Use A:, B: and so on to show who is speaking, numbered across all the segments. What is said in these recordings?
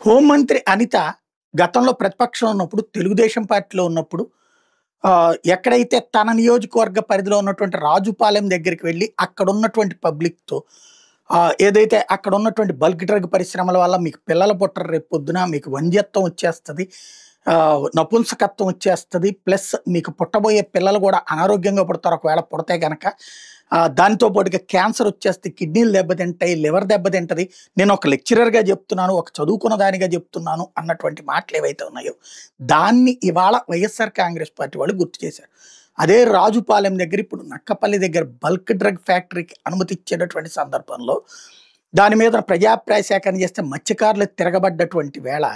A: హోంమంత్రి అనిత గతంలో ప్రతిపక్షంలో ఉన్నప్పుడు, తెలుగుదేశం పార్టీలో ఉన్నప్పుడు ఎక్కడైతే తన నియోజకవర్గ పరిధిలో ఉన్నటువంటి రాజుపాలెం దగ్గరికి వెళ్లి అక్కడున్నటువంటి పబ్లిక్‌తో ఏదైతే అక్కడున్నటువంటి బల్క్ డ్రగ్ పరిశ్రమల వల్ల మీకు పిల్లలు పుట్టరు రేపొద్దున, మీకు వంధ్యత్వం వచ్చేస్తది. నపుంసకత్వం వచ్చేస్తది. ప్లస్ మీకు పుట్టబోయే పిల్లలు గూడా అనారోగ్యంగా పుడతారు ఒకవేళ పుడితే గనక. దానితో పాటుగా క్యాన్సర్ వచ్చేస్తే కిడ్నీలు దెబ్బతింటాయి, లివర్ దెబ్బతింటది. నేను ఒక లెక్చరర్‌గా చెప్తున్నాను, ఒక చదువుకున్న దానిగా చెప్తున్నాను అన్నటువంటి మాటలు ఏవైతే ఉన్నాయో, దాన్ని ఇవాళ వైఎస్ఆర్ కాంగ్రెస్ పార్టీ వాళ్ళు గుర్తు చేశారు. అదే రాజుపాలెం దగ్గర ఇప్పుడు నక్కపల్లి దగ్గర బల్క్ డ్రగ్ ఫ్యాక్టరీకి అనుమతి ఇచ్చేటటువంటి సందర్భంలో దాని మీద ప్రజాభిప్రాయ సేకరణ చేస్తే మత్స్యకారులు తిరగబడ్డటువంటి వేళ,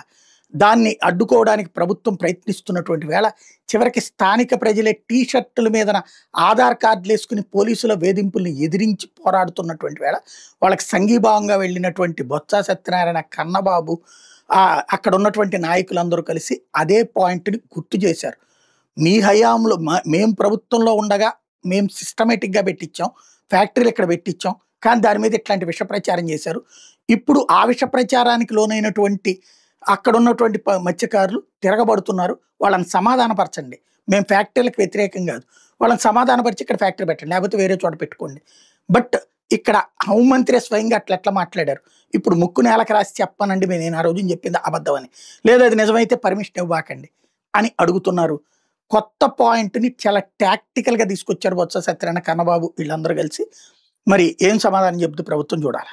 A: దాన్ని అడ్డుకోవడానికి ప్రభుత్వం ప్రయత్నిస్తున్నటువంటి వేళ, చివరికి స్థానిక ప్రజలే టీ షర్టుల మీదన ఆధార్ కార్డులు వేసుకుని పోలీసుల వేధింపుల్ని ఎదిరించి పోరాడుతున్నటువంటి వేళ, వాళ్ళకి సంఘీభావంగా వెళ్ళినటువంటి బొత్స సత్యనారాయణ, కన్నబాబు, అక్కడ ఉన్నటువంటి నాయకులందరూ కలిసి అదే పాయింట్ని గుర్తు చేశారు. మీ హయాంలో మేము ప్రభుత్వంలో ఉండగా మేము సిస్టమేటిక్గా పెట్టించాం, ఫ్యాక్టరీలు ఇక్కడ పెట్టించాం, కానీ దాని మీద ఇట్లాంటి విష ప్రచారం చేశారు. ఇప్పుడు ఆ విష ప్రచారానికి లోనైనటువంటి అక్కడ ఉన్నటువంటి మత్స్యకారులు తిరగబడుతున్నారు. వాళ్ళని సమాధానపరచండి. మేము ఫ్యాక్టరీలకు వ్యతిరేకం కాదు, వాళ్ళని సమాధానపరిచి ఇక్కడ ఫ్యాక్టరీ పెట్టండి, లేకపోతే వేరే చోట పెట్టుకోండి. బట్ ఇక్కడ హోంమంత్రి స్వయంగా అట్లా మాట్లాడారు. ఇప్పుడు ముక్కు నేలకు రాసి చెప్పనండి నేను ఆ రోజున చెప్పింది అబద్ధం అని, లేదా అది నిజమైతే పర్మిషన్ ఇవ్వకండి అని అడుగుతున్నారు. కొత్త పాయింట్ని చాలా టాక్టికల్గా తీసుకొచ్చారు బొత్స సత్యనారాయణ, కన్నబాబు వీళ్ళందరూ కలిసి. మరి ఏం సమాధానం చెబుతూ ప్రభుత్వం చూడాలి.